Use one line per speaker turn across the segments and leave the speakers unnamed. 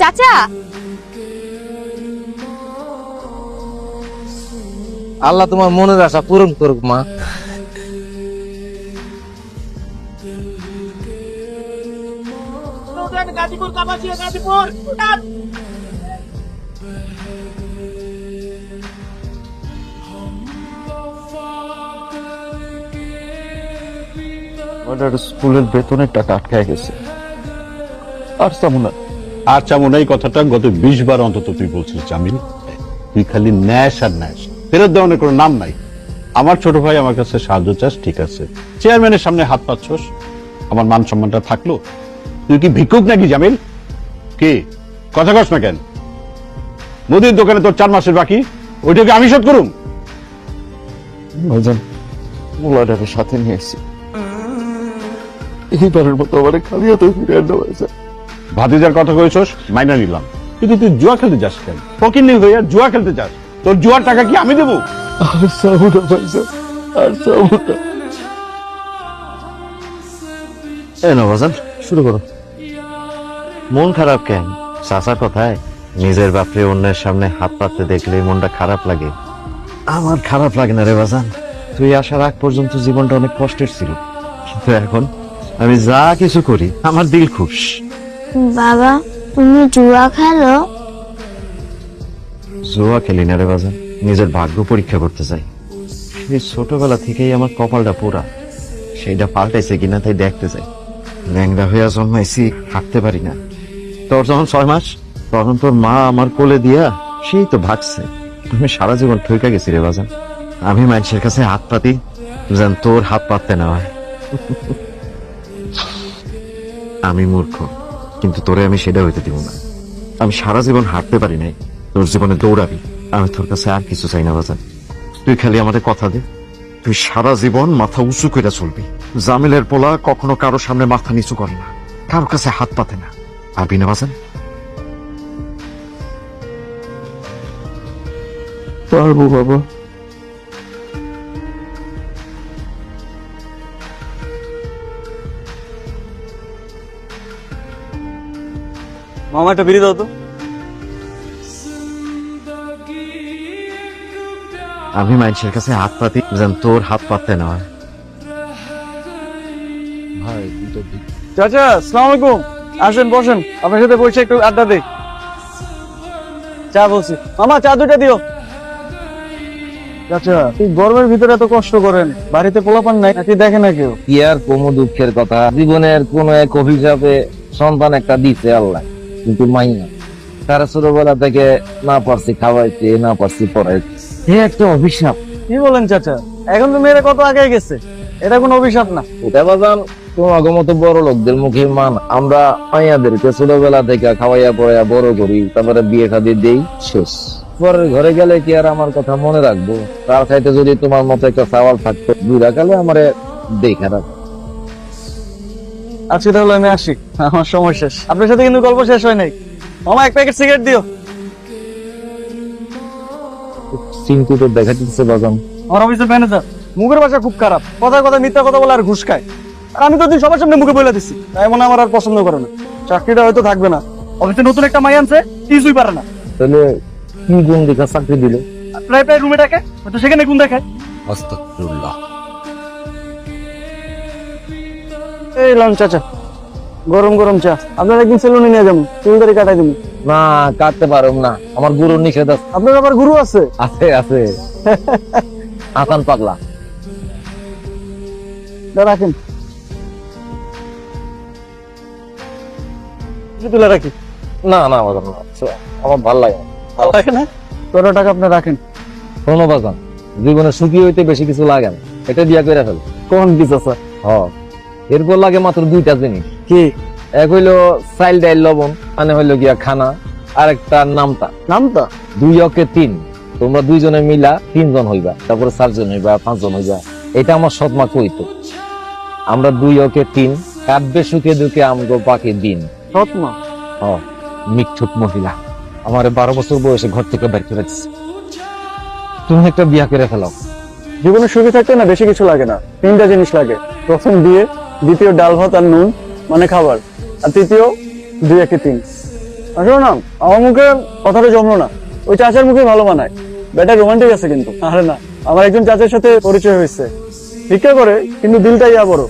চাচা,
আল্লাহ তোমার মনের আশা পূরণ করুক মা।
গাজীপুর কাপাসিয়া গাজীপুর
স্কুলের বেতনের টাকা আটকায় গেছে, আর চামুনা
আর চামুন এই কথাটা গত 20 বার অন্তত তুই বলছিস জামিল। তুই খালি ন্যাশ আর ন্যাশ, ফেরত দেওয়ানোর কোনো নাম নাই। আমার ছোট ভাই আমার কাছে সাহায্য চাস, ঠিক আছে, চেয়ারম্যানের সামনে হাত পাচ্ছস, আমার মান সম্মানটা থাকলো। তুই কি ভিক্ষুক নাকি জামিল? কি কথা কস না কেন? মুদির দোকানে তোর 4 মাসের বাকি, ওইটাকে আমি শোধ করুম?
ভাইজান, মোলাটাকে সাথে নিয়ে এসেছি, এইবারের মতো আমার খালি হাতে ফিরে আনতে হয়েছে।
ভাতিজার কথা কইছস, মাইনা নিলাম, কিন্তু তুই জুয়া খেলতে যাস কেন? ফকিন্নি হইয়া জুয়া খেলতে যাস? তোর জুয়ার টাকা কি আমি দেবো?
আর চামুনা ভাইজান, আর চামুনা।
এই না বাজান, শুরু করো। মন খারাপ কেন? চাচার কথায় নিজের বাপরে অন্যের সামনে হাত পাততে দেখলে মনটা খারাপ লাগে। আমার খারাপ লাগে না রে বাজান। তুই আসার আগ পর্যন্ত জীবনটা অনেক কষ্টের ছিল, কিন্তু এখন আমি যা কিছু করি আমার দিল খুশ।
বাবা, তুমি জুয়া খেলো?
জুয়া খেলি না রে বাজান, নিজের ভাগ্য পরীক্ষা করতে চাই। সেই ছোটবেলা থেকেই আমার কপালটা পোড়া, সেইটা পাল্টাইছে কিনা তাই দেখতে চাই। ল্যাংড়া হইয়া জন্মাইছি, হাঁটতে পারি না। তোর যখন 6 মাস, তখন তোর মা আমার কোলে দিয়া সেই তো ভাগছে। আমি সারা জীবন ঠইকা গেছি রে বাজান। আমি মানুষের কাছে হাত পাতি যেন তোর হাত পাততে না হয়। আমি মূর্খ, কিন্তু তোরে আমি সেটা হইতে দিব না। আমি সারা জীবন হাঁটতে পারি নাই, তোর জীবনে দৌড়াবি। আমি তোর কাছে আর কিছু চাই না বাজান। তুই খালি আমাদের কথা দে, তুই সারা জীবন মাথা উঁচু করে চলবি। জামিলের পোলা কখনো কারো সামনে মাথা নিচু করে না, কারো কাছে হাত পাতে না। পারবি না বাজান?
পারবো বাবা।
মামা একটা বিড়ি দাও তো।
আমি মানুষের কাছে হাত পাতি যেন তোর হাত পাততে না হয়।
ভাই,
চাচা, আসসালামু আলাইকুম। আসেন বসেন, আপনার সাথে বসে একটু আড্ডা দেই। চা বলছি মামা, চা 2টা দিও। চাচা, এই গরমের ভিতরে এত কষ্ট করেন, বাড়িতে পোলাপান নাই নাকি দেখে না কেউ?
কি আর কোনো দুঃখের কথা, জীবনের কোন এক অভিশাপে সন্তান একটা দিছে আল্লাহ, কিন্তু মাইনা তারা ছোটবেলা থেকে না পারছি খাওয়াইতে, না পারছি পড়াইতে, সে একটা অভিশাপ।
কি বলেন চাচা? এখন তো মেয়েরা কত আগে গেছে, এটা কোনো অভিশাপ না।
এটা বাজান তোমার মতো বড় লোকদের মুখে মান। আমরা মাইয়াদেরকে ছোটবেলা থেকে খাওয়াইয়া পড়াইয়া বড় করি, তারপরে বিয়ে শাদী দেই, শেষ। পরের ঘরে গেলে কি আর আমার কথা মনে রাখবো? তার খাইতে যদি তোমার মতো একটা সাওয়াল থাকতো, বুড়া কালে আমারে দেখা রাখো।
আজকে তাহলে আমি আসি, আমার সময় শেষ। আপনার সাথে কিন্তু গল্প শেষ হয় নাই। মামা, 1 প্যাকেট সিগারেট দিও।
চিন্তা তো দেখা দিচ্ছে বাজান।
আমার অফিসের ম্যানেজার, মুখের ভাষা খুব খারাপ, কথায় কথা মিথ্যা কথা বলে আর ঘুষ খায়। আর আমি তো দিন সবার সামনে মুখে বলে দিচ্ছি, তাই মনে আমার আর পছন্দ করে না। চাকরিটা হয়তো থাকবে না, অফিসে নতুন একটা মাই আনছে, কিছুই পারে না।
তাহলে কি গুণ দেখা চাকরি দিলে?
প্রায় প্রায় রুমে ডাকে, হয়তো সেখানে গুণ দেখায়।
আস্তাগফিরুল্লাহ।
এই লন চাচা, গরম গরম চা। আপনার একদিন সেলুনে নিয়ে যাবো, চুলদারি কাটাই দেবো।
না, কাটতে পারুম না, আমার গুরু নিষেধ আছে।
আপনার আবার গুরু আছে?
আছে আছে, আকান পাগলা।
রাখেন, তুলে রাখি।
না না বাজান, না, আমার ভাল লাগে না।
রাখেন, হ্যাঁ, 12 টাকা আপনি রাখেন।
শোনো বাজান, জীবনে সুখী হইতে বেশি কিছু লাগে না, এটা দিয়া করে ফেল।
কোন কি চাচা?
এরপর লাগে মাত্র 2টা জিনিস।
কি?
এক হইলো চাইল ডাইল লবণ, মানে হইলো গিয়া খানা, আর একটা নামতা।
নামতা?
2 অকে 3। তোমরা 2 জনে মিলা 3 জন হইবা, তারপরে 4 জন হইবা, 5 জন হইবা। এটা আমার সৎমা কইতো। আমরা 2 অকে 3, কাটবে সুখে দুঃখে আমগো পাখি দিন।
সৎমা?
মিঠুক মহিলা আমার 12 বছর বয়সে ঘর থেকে বের করে দিচ্ছে। তুমি একটা বিয়া করে ফেলাও।
জীবনে সুখী থাকতে না বেশি কিছু লাগে না, 3টা জিনিস লাগে। প্রথম বিয়ে, দ্বিতীয় ডাল ভাত আর নুন মানে খাবার, আর তৃতীয় 2 একে 3। আসলে না আমার মুখে কথাটা জমলো না, ওই চাচার মুখে ভালো মানায়। বেটা রোমান্টিক আছে কিন্তু। আরে না, আমার একজন চাচার সাথে পরিচয় হয়েছে, ভিক্ষা করে কিন্তু দিলটা ইয়া বড়।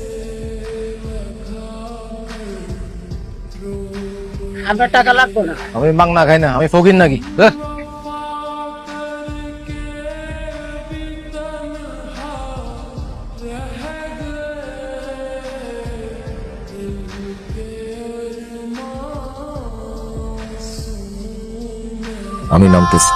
আমার টাকা লাগবে না।
আমি মাংনা খাই না, আমি ফকির নাকি? আমি নামতেছি।